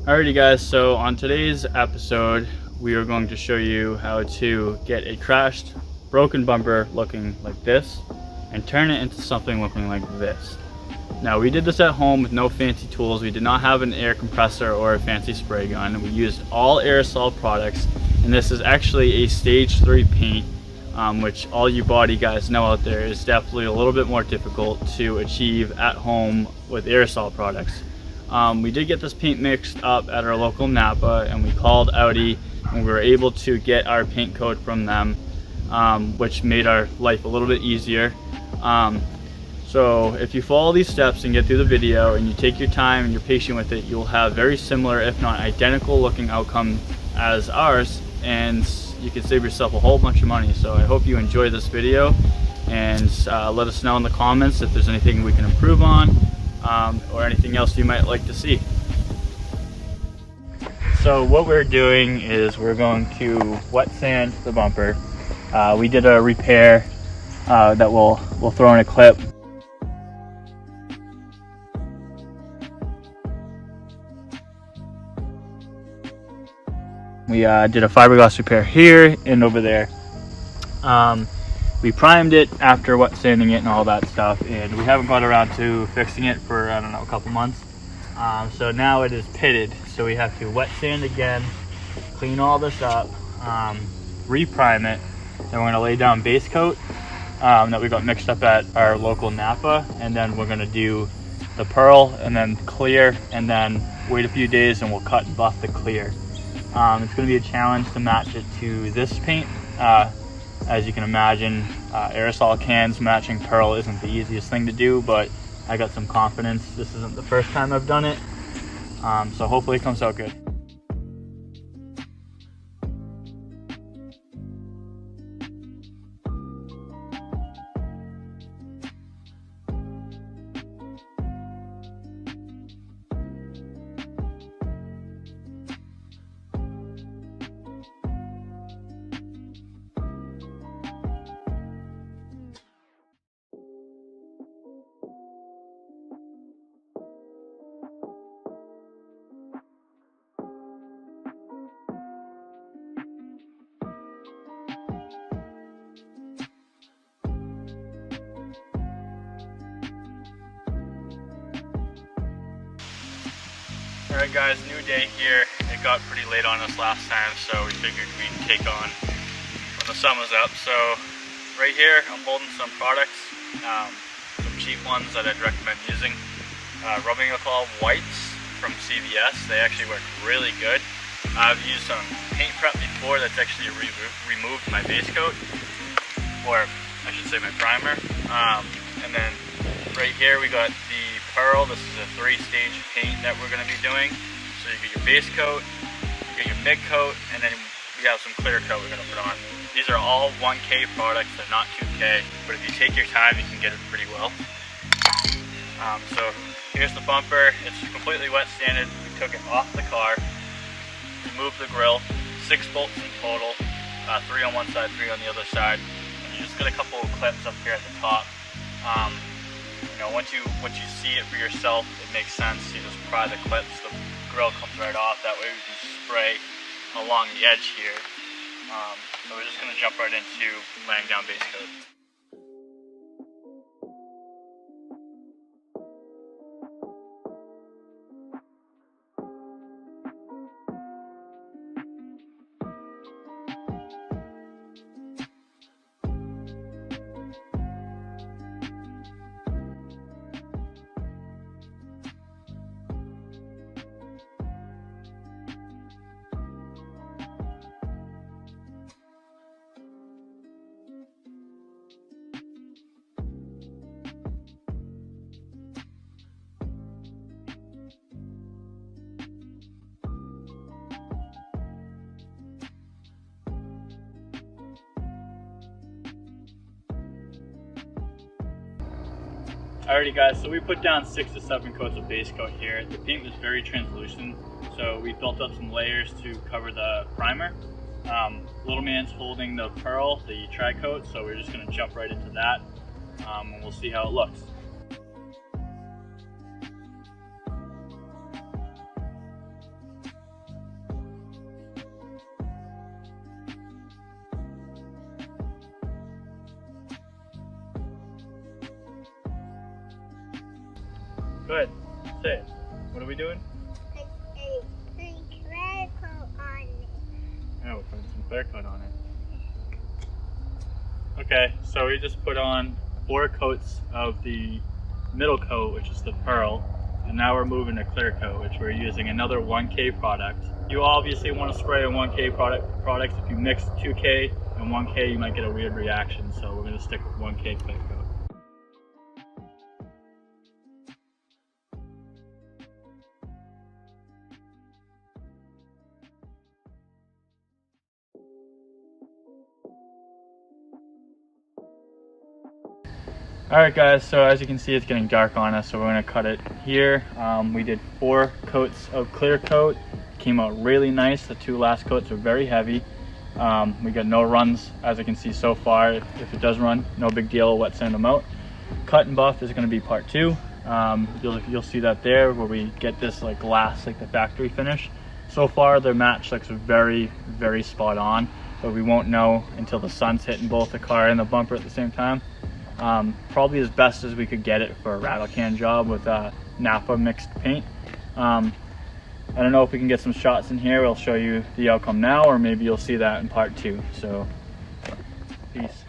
Alrighty guys, so on today's episode we are going to show you how to get a crashed, broken bumper looking like this and turn it into something looking like this. Now we did this at home with no fancy tools. We did not have an air compressor or a fancy spray gun. We used all aerosol products, and this is actually a stage 3 paint, which all you body guys know out there is definitely a little bit more difficult to achieve at home with aerosol products. We did get this paint mixed up at our local NAPA, and we called Audi and we were able to get our paint code from them, which made our life a little bit easier. So if you follow these steps and get through the video and you take your time and you're patient with it, you'll have very similar, if not identical looking outcome as ours, and you can save yourself a whole bunch of money. So I hope you enjoy this video, and let us know in the comments if there's anything we can improve on, or anything else you might like to see. So what we're doing is we're going to wet sand the bumper. We did a repair that we'll throw in a clip. We did a fiberglass repair here and over there. We primed it after wet sanding it and all that stuff, and we haven't got around to fixing it for, I don't know, a couple months. So now it is pitted, so we have to wet sand again, clean all this up, reprime it, then we're going to lay down base coat that we got mixed up at our local NAPA, and then we're going to do the pearl and then clear, and then wait a few days and we'll cut and buff the clear. It's going to be a challenge to match it to this paint. As you can imagine, aerosol cans matching pearl isn't the easiest thing to do, but I got some confidence. This isn't the first time I've done it, so hopefully it comes out good. Alright guys, new day here. It got pretty late on us last time, so we figured we'd take on when the sun was up. So right here I'm holding some products, some cheap ones that I'd recommend using. Rubbing alcohol wipes from CVS. They actually work really good. I've used some paint prep before that's actually removed my base coat, or I should say my primer. And then right here we got the pearl. This is a 3-stage paint that we're going to be doing. So you get your base coat, you get your mid coat, and then we have some clear coat we're going to put on. These are all 1K products, they're not 2K, but if you take your time you can get it pretty well. So here's the bumper. It's completely wet sanded. We took it off the car, removed the grill, 6 bolts in total, 3 on one side, 3 on the other side, and you just get a couple of clips up here at the top. You know, once you see it for yourself, it makes sense. You just pry the clips, the grill comes right off. That way we can spray along the edge here. So we're just going to jump right into laying down base coat. Alrighty guys, so we put down 6 to 7 coats of base coat here. The paint was very translucent, so we built up some layers to cover the primer. Little man's holding the pearl, the tri-coat, so we're just going to jump right into that, and we'll see how it looks. Go ahead, say it. What are we doing? Putting clear coat on it. Yeah, we're putting some clear coat on it. Okay, so we just put on 4 coats of the middle coat, which is the pearl, and now we're moving to clear coat, which we're using another 1K product. You obviously want to spray a 1K product. If you mix 2K and 1K, you might get a weird reaction, so we're going to stick with 1K clear coat. Alright guys, so as you can see it's getting dark on us, so we're going to cut it here. We did 4 coats of clear coat. Came out really nice. The 2 last coats are very heavy. We got no runs as you can see so far. If it does run, no big deal, wet sand them out. Cut and buff is going to be part 2. You'll see that there where we get this like glass, like the factory finish. So far their match looks very, very spot on, but we won't know until the sun's hitting both the car and the bumper at the same time. Probably as best as we could get it for a rattle can job with NAPA Mixed paint. I don't know if we can get some shots in here. We'll show you the outcome now, or maybe you'll see that in part 2. So, peace.